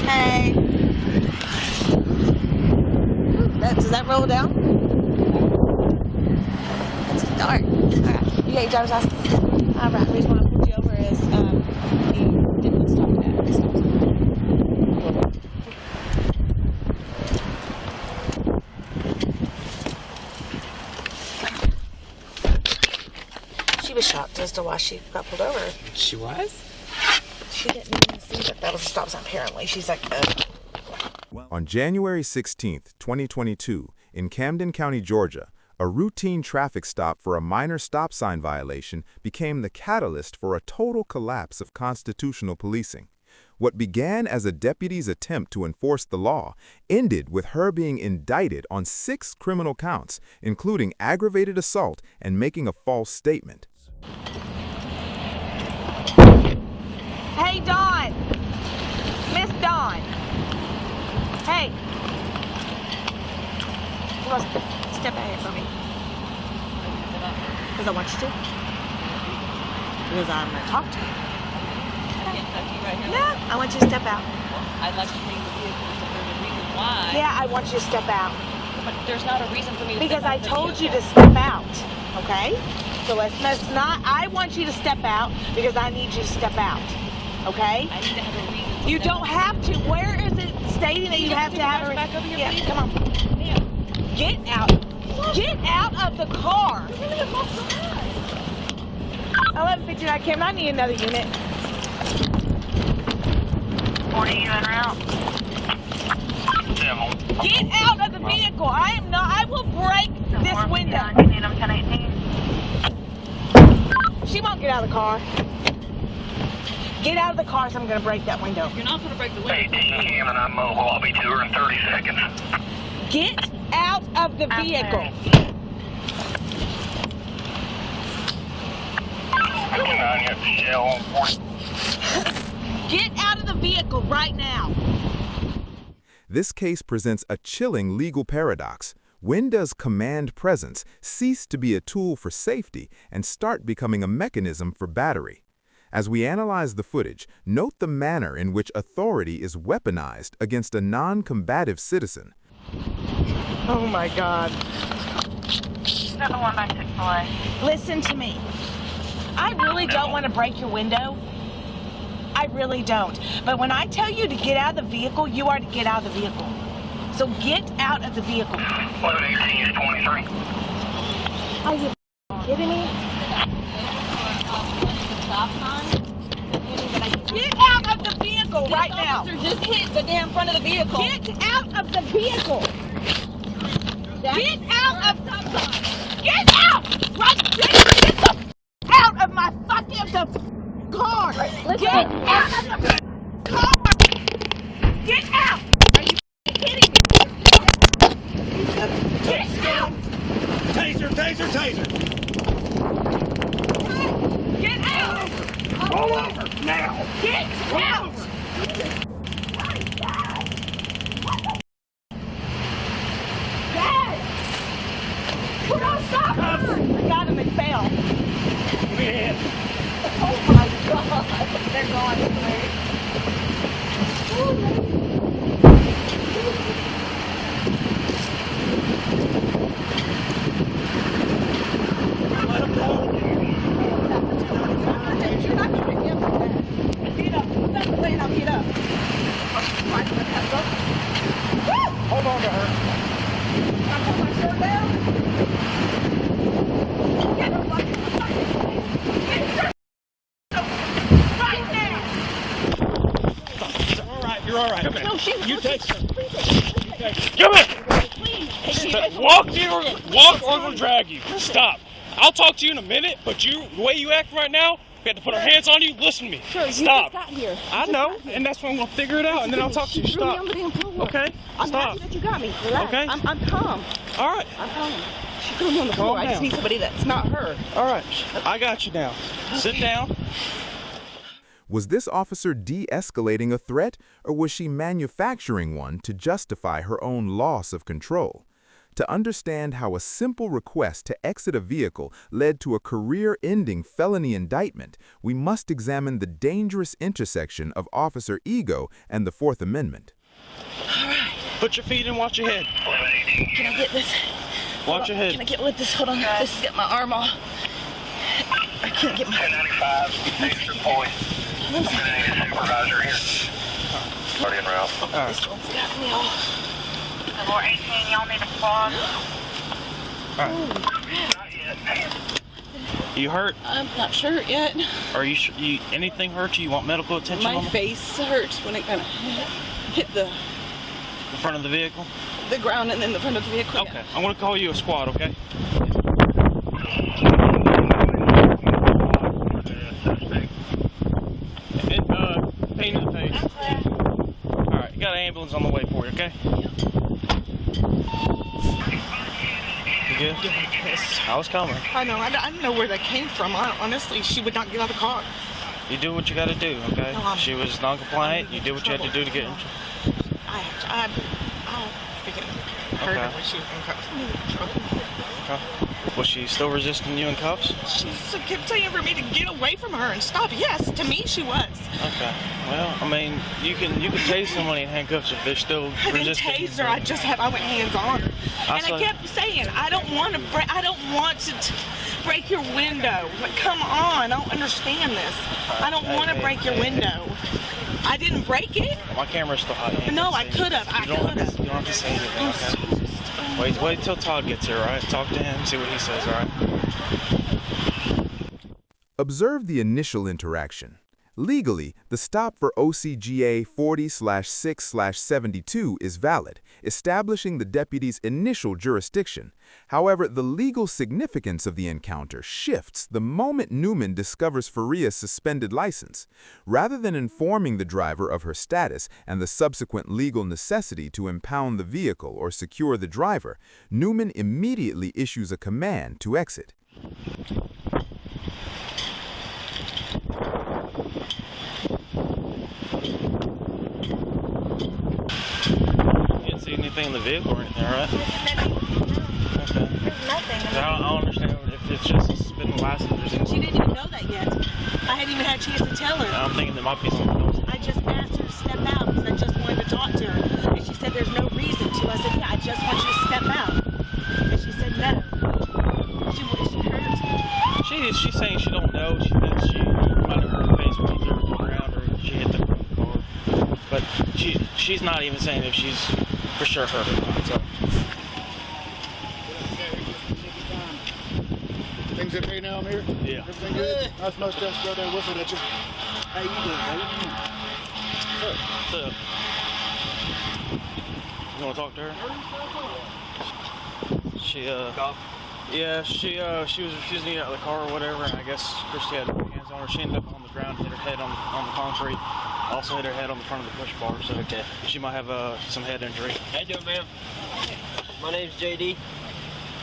Hey. Does that roll down? It's dark. Alright. You got your driver's license? Alright. The reason why I pulled you over is you didn't stop at the stop sign. She was shocked as to why she got pulled over. She was? She didn't even see that that was a stop sign, apparently. She's like, On January 16, 2022, in Camden County, Georgia, a routine traffic stop for a minor stop sign violation became the catalyst for a total collapse of constitutional policing. What began as a deputy's attempt to enforce the law ended with her being indicted on 6 criminal counts, including aggravated assault and making a false statement. hey, Dawn. Miss Dawn. Hey. You want to step out here for me? Because I want you to. Because I'm going to talk to you. I can't touch you right No, now. I want you to step out. I'd like to take the vehicle if there's a reason why. Yeah, I want you to step out. But there's not a reason for me to Because step I out of the told you to vehicle. step out. Okay? So let's not. I want you to step out because I need you to step out. Okay? I need to have a reason to You step don't out. have to. Where is it stating that you have to have a back over here, Yeah, please? come on. Ma'am. Get out. Get out of the car. 11:59 Cameron, I need another unit. Morning, you en route? Get out of the vehicle. I am not. I will break this window. You need them 1018? She won't get out of the car. Get out of the car, so I'm going to break that window. You're not going to break the window. 18 Cam and I'm mobile. I'll be to her in 30 seconds. Get out of the vehicle. 59, you have to shell on 40. Get out of the vehicle right now. This case presents a chilling legal paradox. When does command presence cease to be a tool for safety and start becoming a mechanism for battery? As we analyze the footage, note the manner in which authority is weaponized against a non-combative citizen. Oh my God. 7196 delay. Listen to me. I really don't want to break your window. I really don't. But when I tell you to get out of the vehicle, you are to get out of the vehicle. So get out of the vehicle. Load 18 is 23. Are you kidding me? Stop sign. Get out of the vehicle right now. Officer just hit the damn front of the vehicle. Get out of the vehicle. Get out of the Get out! Right, get the out of my fucking car. Get out of the car. Get out. Are you kidding me? Get out. Taser, taser, taser! Get out. Roll over, now! Get out. Dad! Put on stop! I got him and fell. Man. Oh my God! They're gone. Let him go. You're not going to get up. Get up. That's the way I'll get up. Hold on to her. I put my shirt down. Get up. Right now. All right, you're all right. Come here. No, You take her. Come here! Please. Walk or I'm gonna drag you. Stop. I'll talk to you in a minute, but the way you act right now, we have to put our hands on you. Listen to me. Sure, you Stop. just got here. I know, and that's when I'm gonna figure it out, and then I'll talk to you. Stop. Okay? I'm Stop. happy that you got me. Relax. Okay. I'm calm. All right. I'm calm. She threw me on the floor. I just down. need somebody that's not her. All right. I got you now. Sit down. Was this officer de-escalating a threat, or was she manufacturing one to justify her own loss of control? To understand how a simple request to exit a vehicle led to a career-ending felony indictment, we must examine the dangerous intersection of officer ego and the Fourth Amendment. All right. Put your feet in, watch your head. Can I get this? Watch your head. Can I get with this? Hold on. This is getting my arm off. I can't get my... 1095, Taser Point. Supervisor here. Already en route. This one's got me all... 418, y'all need a pause. Not yet. You hurt? I'm not sure yet. Are you anything hurt you? You want medical attention? My face hurts when it kind of hit the front of the vehicle? The ground and then the front of the vehicle. Okay. I'm going to call you a squad, okay? Pain in the face. Alright, you got an ambulance on the way for you, okay? You good? Yes. I was coming. I know. I don't know where that came from. Honestly, she would not get out of the car. You do what you got to do, okay? No, she was non-compliant. You did what you had to do to get in. I heard her when she was in cuffs. Okay. Was she still resisting you in cuffs? She kept saying for me to get away from her and stop. Yes, to me she was. Okay. Well, I mean, you can tase somebody in handcuffs if they're still resisting. I didn't tase her. I went hands on her. I kept saying, I don't want to break your window. But come on, I don't understand this. I don't want to break your window. I didn't break it. My camera's still hot. No, I could have. You don't have to say anything, okay? Wait till Todd gets here, all right? Talk to him, see what he says, all right? Observe the initial interaction. Legally, the stop for OCGA 40/6/72 is valid, establishing the deputy's initial jurisdiction. However, the legal significance of the encounter shifts the moment Newman discovers Faria's suspended license. Rather than informing the driver of her status and the subsequent legal necessity to impound the vehicle or secure the driver, Newman immediately issues a command to exit. Anything in the vehicle or anything, right? Okay. There's nothing. I don't understand if it's just a suspended license or something. She didn't even know that yet. I hadn't even had a chance to tell her. I'm thinking there might be something else. I just asked her to step out because I just wanted to talk to her. And she said there's no reason to. I said, yeah, I just want you to step out. And she said no. She hurt. She's saying she don't know. She thinks she might have hurt her face when she turned around or she hit the car. But she's not even saying if she's for sure hurt or not. So. Things okay now, I'm here? Yeah. Everything good? That's most just go there whistling at you. How you doing, So, you want to talk to her? She was refusing to get out of the car or whatever, and I guess Christy had her hands on her. She ended up on the ground, hit her head on the concrete. Also hit her head on the front of the push bar, so okay. She might have some head injury. How you doing, ma'am? My name's JD.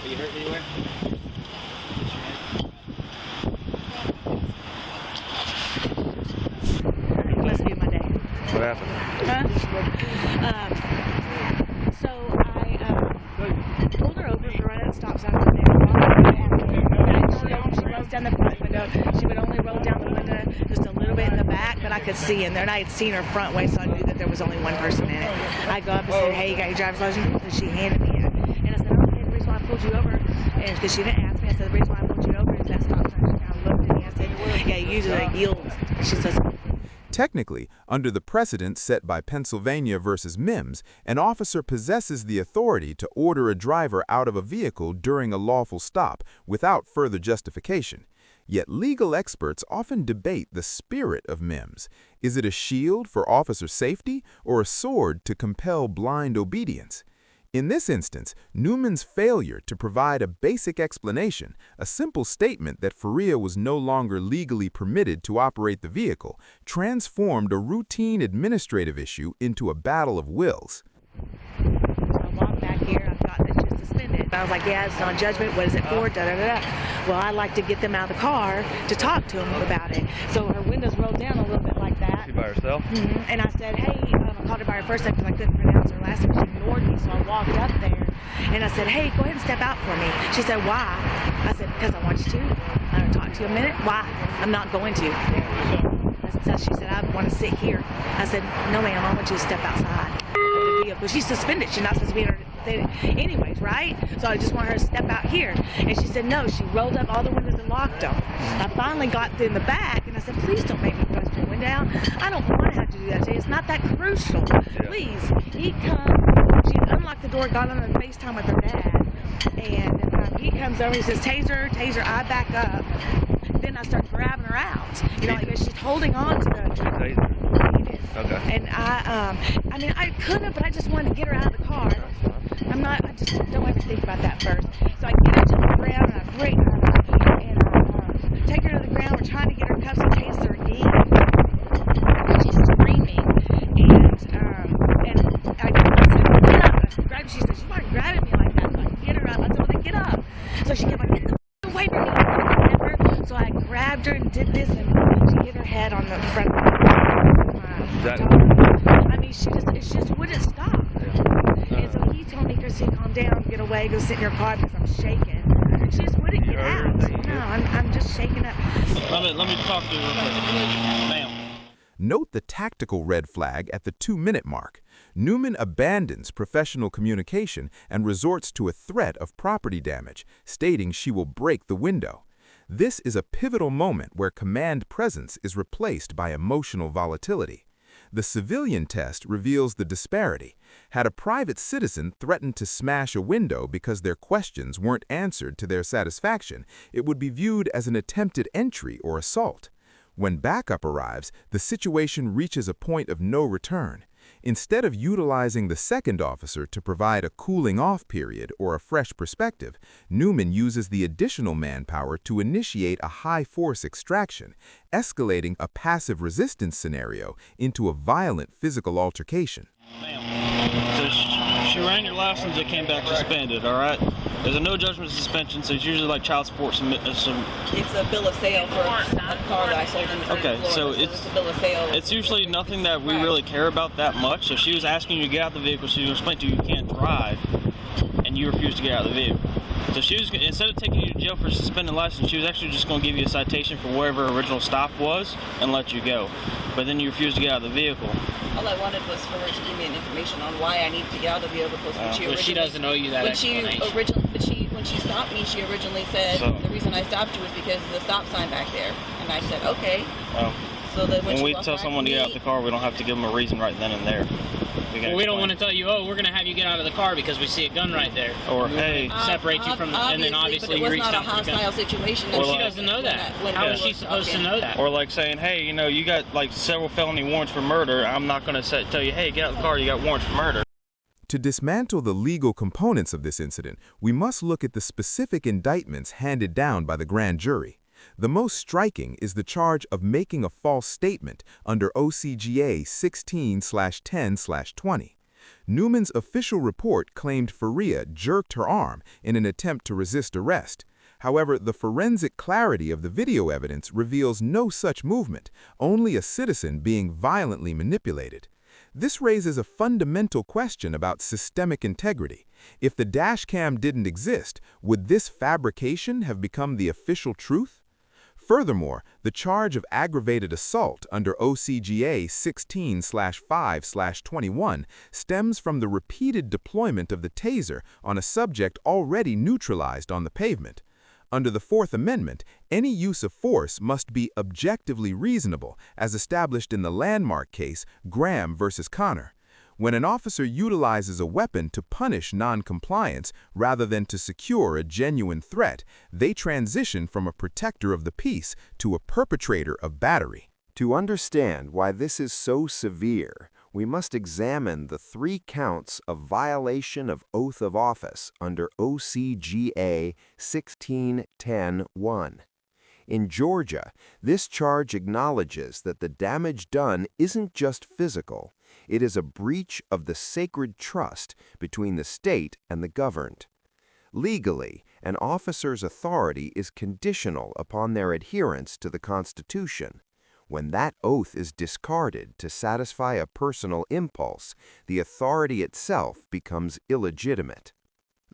Are you hurt anywhere? It must be my day. What happened? Huh? So I pulled her over for right at the stop sign. She rolls down the front window. She would only roll down the window just a little bit in the back, but I could see in there, and I had seen her front way, so I knew that there was only one person in it. I go up and said, "Hey, you got your driver's license?" And she handed me it. And I said, "Okay, the reason why I pulled you over," and because she didn't ask me, I said, "The reason why I pulled you over is that stop sign." She kind of looked at me. I said, "Yeah, usually it yields." She says, Technically, under the precedent set by Pennsylvania versus Mimms, an officer possesses the authority to order a driver out of a vehicle during a lawful stop without further justification. Yet legal experts often debate the spirit of Mimms. Is it a shield for officer safety or a sword to compel blind obedience? In this instance, Newman's failure to provide a basic explanation, a simple statement that Faria was no longer legally permitted to operate the vehicle, transformed a routine administrative issue into a battle of wills. I walked back here, I thought that she was suspended. I was like, yeah, it's on judgment, what is it for, da-da-da-da. Well, I like to get them out of the car to talk to them about it. So her windows rolled down a little bit like that. She by herself? And I said, hey, I called her by her first name because I couldn't pronounce her last name. She ignored me, so I walked up there and I said, hey, go ahead and step out for me. She said, why? I said, because I want you to. I want to talk to you a minute. Why? I'm not going to. So she said, I want to sit here. I said, no, ma'am, I want you to step outside of the vehicle. She's suspended. She's not supposed to be in her anyways, right? So I just want her to step out here. And she said, no. She rolled up all the windows and locked them. I finally got in the back, and I said, please don't make me bust your window down. I don't want to have to do that today. It's not that crucial. Please. He comes. She unlocked the door, got on the FaceTime with her dad. And he comes over, he says, Taser, Taser, I back up. Then I start grabbing her out. You know, like she's holding on to the Taser. Okay. And I mean, I could have, but I just wanted to get her out of the car. I just don't ever think about that first. So I get her to the ground and I break her and I take her to the ground. We're trying to get her cuffs and Taser again. She's screaming. And I said, get up. I grabbed her. She said, you weren't grabbing me like that. So I get her up. I told her to get up. So she kept like, away from me. So I grabbed her and did this, and she hit her head on the front of I mean, she just wouldn't stop. And so he told me, Chrissy, calm down, get away, go sit in your car because I'm shaking. She just wouldn't get out. No, I'm just shaking up. Let me talk to you real quick. Ma'am. Note the tactical red flag at the 2-minute mark. Newman abandons professional communication and resorts to a threat of property damage, stating she will break the window. This is a pivotal moment where command presence is replaced by emotional volatility. The civilian test reveals the disparity. Had a private citizen threatened to smash a window because their questions weren't answered to their satisfaction, it would be viewed as an attempted entry or assault. When backup arrives, the situation reaches a point of no return. Instead of utilizing the second officer to provide a cooling-off period or a fresh perspective, Newman uses the additional manpower to initiate a high-force extraction, escalating a passive resistance scenario into a violent physical altercation. Ma'am, so she ran your license, it came back suspended, all right? There's a no judgment suspension, so it's usually like child support. It's a bill of sale for a car that I sold in the Okay, so it's a bill of sale. It's usually nothing that we really care about that much. So she was asking you to get out of the vehicle, so you explained to you can't drive, and you refused to get out of the vehicle. So she was, instead of taking you to jail for suspended license, she was actually just going to give you a citation for wherever her original stop was and let you go. But then you refused to get out of the vehicle. All I wanted was for her to give me an information on why I need to get out of the vehicle. Because she doesn't owe you that explanation. When she stopped me, she originally said the reason I stopped you was because of the stop sign back there. And I said, okay. Oh. So that when we tell someone to get out of the car, we don't have to give them a reason right then and there. We don't want to tell you, oh, we're going to have you get out of the car because we see a gun right there. Or, hey. Separate you from the, and then obviously you reach out for the gun. It was not a hostile situation. Well, she doesn't know that. How is she supposed to know that? Or like saying, hey, you know, you got like several felony warrants for murder. I'm not going to tell you, hey, get out of the car, you got warrants for murder. To dismantle the legal components of this incident, we must look at the specific indictments handed down by the grand jury. The most striking is the charge of making a false statement under OCGA 16/10/20. Newman's official report claimed Faria jerked her arm in an attempt to resist arrest. However, the forensic clarity of the video evidence reveals no such movement, only a citizen being violently manipulated. This raises a fundamental question about systemic integrity. If the dashcam didn't exist, would this fabrication have become the official truth? Furthermore, the charge of aggravated assault under OCGA 16/5/21 stems from the repeated deployment of the taser on a subject already neutralized on the pavement. Under the Fourth Amendment, any use of force must be objectively reasonable, as established in the landmark case Graham versus Connor. When an officer utilizes a weapon to punish non-compliance rather than to secure a genuine threat, they transition from a protector of the peace to a perpetrator of battery. To understand why this is so severe, we must examine the 3 counts of violation of oath of office under OCGA 16-10-1. In Georgia, this charge acknowledges that the damage done isn't just physical, it is a breach of the sacred trust between the state and the governed. Legally, an officer's authority is conditional upon their adherence to the Constitution. When that oath is discarded to satisfy a personal impulse, the authority itself becomes illegitimate.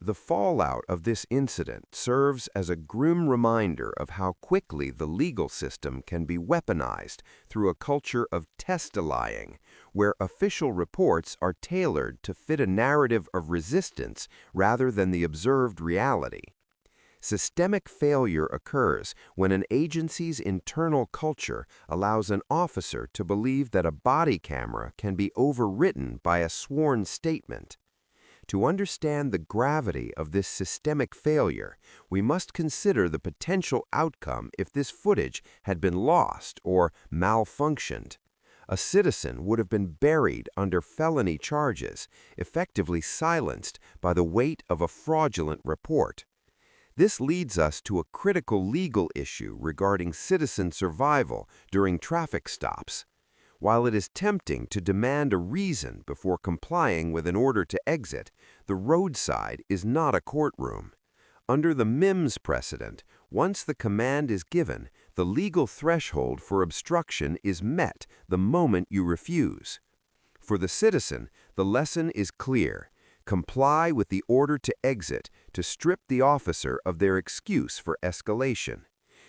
The fallout of this incident serves as a grim reminder of how quickly the legal system can be weaponized through a culture of Testilying, where official reports are tailored to fit a narrative of resistance rather than the observed reality. Systemic failure occurs when an agency's internal culture allows an officer to believe that a body camera can be overwritten by a sworn statement. To understand the gravity of this systemic failure, we must consider the potential outcome if this footage had been lost or malfunctioned. A citizen would have been buried under felony charges, effectively silenced by the weight of a fraudulent report. This leads us to a critical legal issue regarding citizen survival during traffic stops. While it is tempting to demand a reason before complying with an order to exit, the roadside is not a courtroom. Under the Mimms precedent, once the command is given, the legal threshold for obstruction is met the moment you refuse. For the citizen, the lesson is clear. Comply with the order to exit to strip the officer of their excuse for escalation.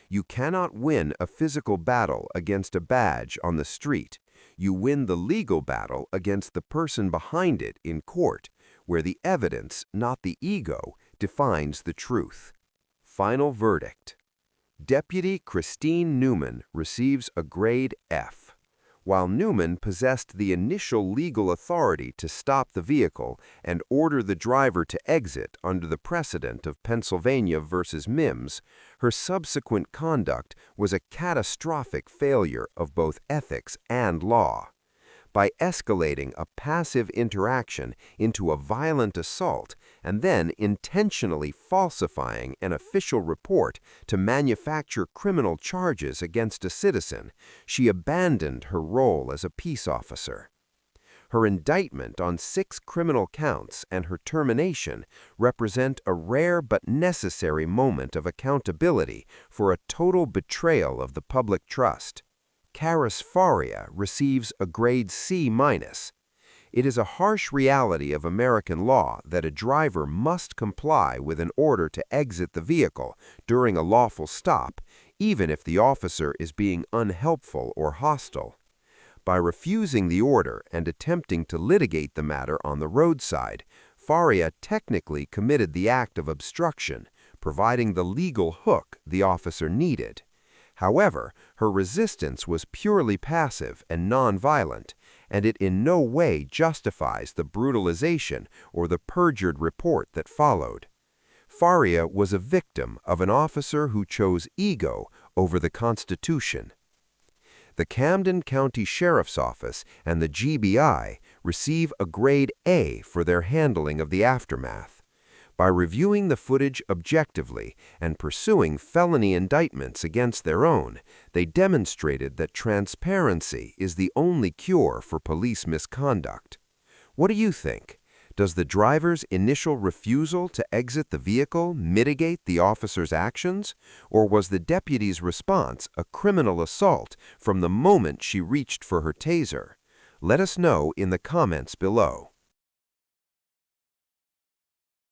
You cannot win a physical battle against a badge on the street. You win the legal battle against the person behind it in court, where the evidence, not the ego, defines the truth. Final verdict. Deputy Christine Newman receives a grade F. While Newman possessed the initial legal authority to stop the vehicle and order the driver to exit under the precedent of Pennsylvania v. Mimms, her subsequent conduct was a catastrophic failure of both ethics and law. By escalating a passive interaction into a violent assault and then intentionally falsifying an official report to manufacture criminal charges against a citizen, she abandoned her role as a peace officer. Her indictment on 6 criminal counts and her termination represent a rare but necessary moment of accountability for a total betrayal of the public trust. Karis Faria receives a grade C-. It is a harsh reality of American law that a driver must comply with an order to exit the vehicle during a lawful stop, even if the officer is being unhelpful or hostile. By refusing the order and attempting to litigate the matter on the roadside, Faria technically committed the act of obstruction, providing the legal hook the officer needed. However, her resistance was purely passive and nonviolent, and it in no way justifies the brutalization or the perjured report that followed. Faria was a victim of an officer who chose ego over the Constitution. The Camden County Sheriff's Office and the GBI receive a grade A for their handling of the aftermath. By reviewing the footage objectively and pursuing felony indictments against their own, they demonstrated that transparency is the only cure for police misconduct. What do you think? Does the driver's initial refusal to exit the vehicle mitigate the officer's actions, or was the deputy's response a criminal assault from the moment she reached for her taser? Let us know in the comments below.